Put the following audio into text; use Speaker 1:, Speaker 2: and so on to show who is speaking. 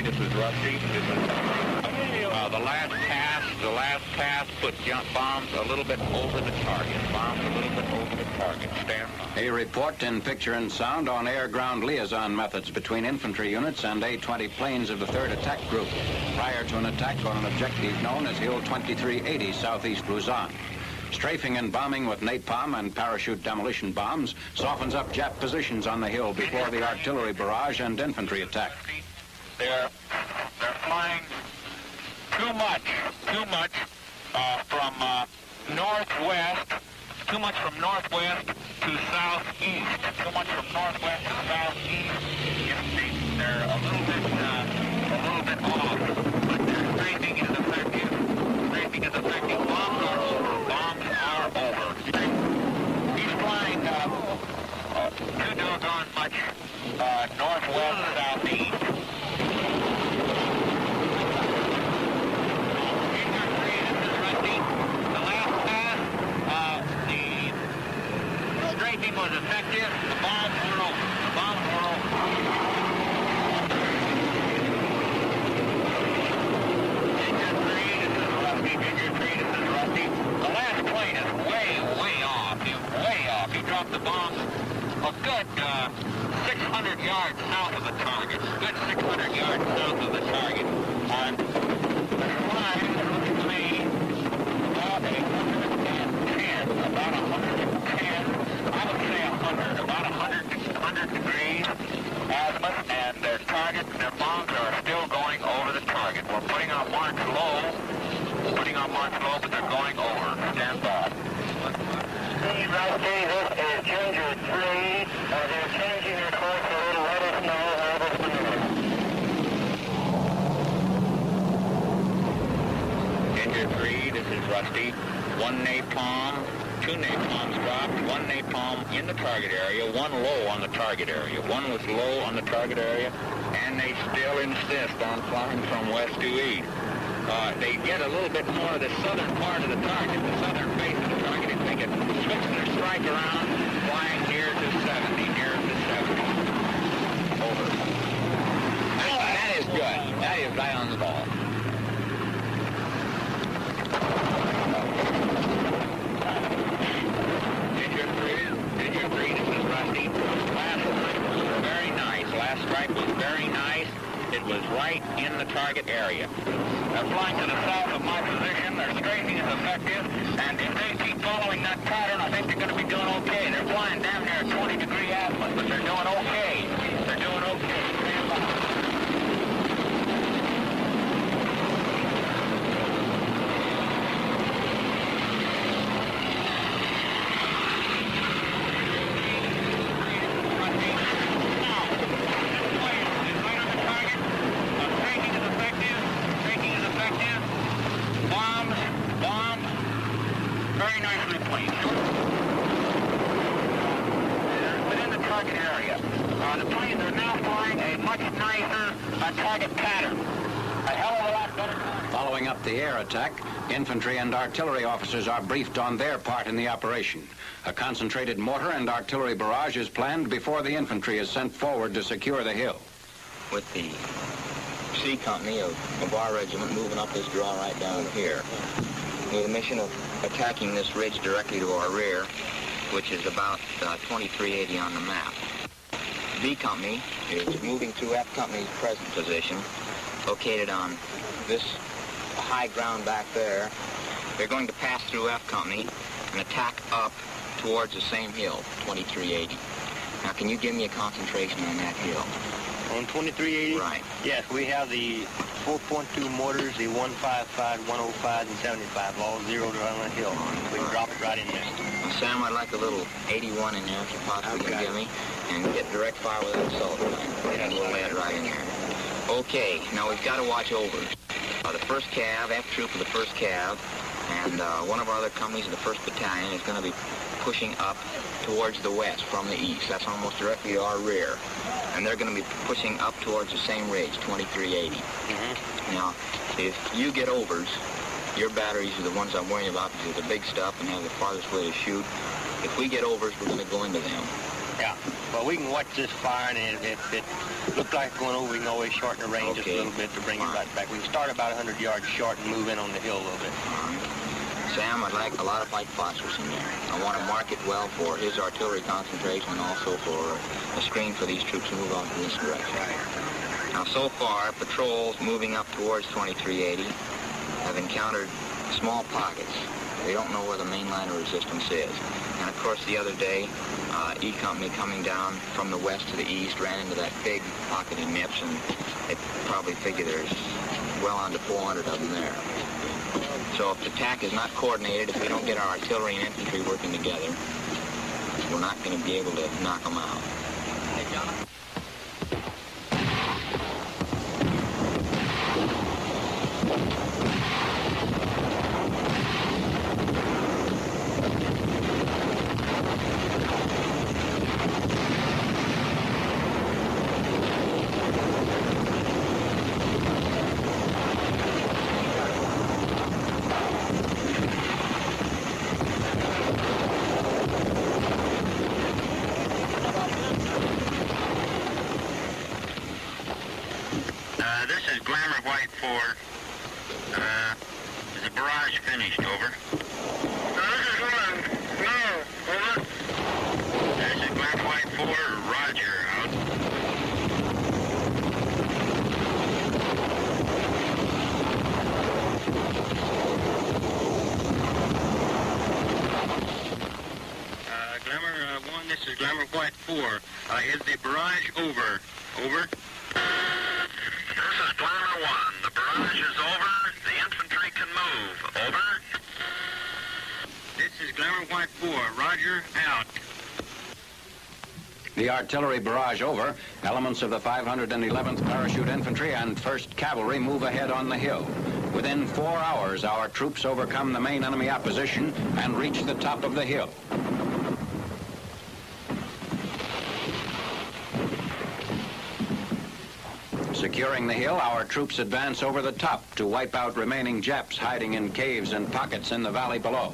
Speaker 1: this is Rusty. The last pass put bombs a little bit over the target. Stand by.
Speaker 2: A report in picture and sound on air-ground liaison methods between infantry units and A-20 planes of the 3rd Attack Group prior to an attack on an objective known as Hill 2380 southeast Luzon. Strafing and bombing with napalm and parachute demolition bombs softens up Jap positions on the hill before the artillery barrage and infantry attack.
Speaker 1: They're flying too much from northwest to southeast. Too much from northwest to southeast. They're a little bit off, but their strafing is effective. Bombs are over. He's flying too doggone much northwest to southeast. Was effective. The bombs were over. Figure 3, this is Rusty. The last plane is way off. He dropped the bombs a good 600 yards south of the target. Good 600 yards south of the target. And they're flying, look at me, about 110. I would say 100, about 100 degrees azimuth, and their bombs are still going over the target. We're putting on march low, but they're going over. Stand by. Steve Rusty, this is Ginger 3. They're changing their course a little. Let us know how this moves. Ginger 3, this is Rusty. 1 napalm. 2 napalms dropped, 1 napalm in the target area, 1 low on the target area. 1 was low on the target area, and they still insist on flying from west to east. They get a little bit more of the southern part of the target, the southern face of the target, if they could switch their strike around, flying near to 70. Over. That is good. That is right on the ball. It was right in the target area. They're flying to the south of my position. Their strafing is effective, and if they keep following that pattern, I think they're going to be doing okay. They're flying down there at 20-degree azimuth, but they're doing okay. Stand by. Very nicely placed. They're within the target area. The planes are now flying a much nicer target pattern. A hell of a lot better.
Speaker 2: Following up the air attack, infantry and artillery officers are briefed on their part in the operation. A concentrated mortar and artillery barrage is planned before the infantry is sent forward to secure the hill.
Speaker 3: With the C Company of our regiment moving up this draw right down here, with a mission of attacking this ridge directly to our rear, which is about 2380 on the map. B Company is moving through F Company's present position, located on this high ground back there. They're going to pass through F Company and attack up towards the same hill, 2380. Now, can you give me a concentration on that hill?
Speaker 4: On 2380?
Speaker 3: Right.
Speaker 4: Yes, we have the 4.2 mortars, the 155, 105, and 75, all zeroed around the hill. We can drop it right in there.
Speaker 3: Well, Sam, I'd like a little 81 in there if you possibly can give me, and get direct fire with that assault rifle. And we'll lay it right in there. Okay, now we've got to watch over. The 1st Cav, F Troop of the 1st Cav, and one of our other companies of the 1st Battalion is going to be pushing up towards the west from the east. That's almost directly to our rear. And they're going to be pushing up towards the same ridge, 2380. Now, if you get overs, your batteries are the ones I'm worrying about because they're the big stuff and have the farthest way to shoot. If we get overs, we're going to go into them.
Speaker 4: Yeah. Well, we can watch this fire, and if it looks like it's going over, we can always shorten the range just a little bit to bring it right back. We can start about 100 yards short and move in on the hill a little bit.
Speaker 3: Sam, I'd like a lot of white phosphorus in there. I want to mark it well for his artillery concentration and also for a screen for these troops to move off in this direction. Now, so far, patrols moving up towards 2380 have encountered small pockets. They don't know where the main line of resistance is. And, of course, the other day, E Company coming down from the west to the east ran into that big pocket in Nips, and they probably figure there's well under 400 of them there. So if the attack is not coordinated, if we don't get our artillery and infantry working together, we're not going to be able to knock them out. Hey, John.
Speaker 1: This is Glamour White 4. Is the barrage finished? Over. This is one. No. Over. This is Glamour White 4. Roger. Out. Glamour 1, this is Glamour White 4. Is the barrage over? Over. This is Glamour 1. The barrage is over. The infantry can move. Over. This is Glamour White 4. Roger. Out.
Speaker 2: The artillery barrage over. Elements of the 511th Parachute Infantry and 1st Cavalry move ahead on the hill. Within 4 hours, our troops overcome the main enemy opposition and reach the top of the hill. Securing the hill, our troops advance over the top to wipe out remaining Japs hiding in caves and pockets in the valley below.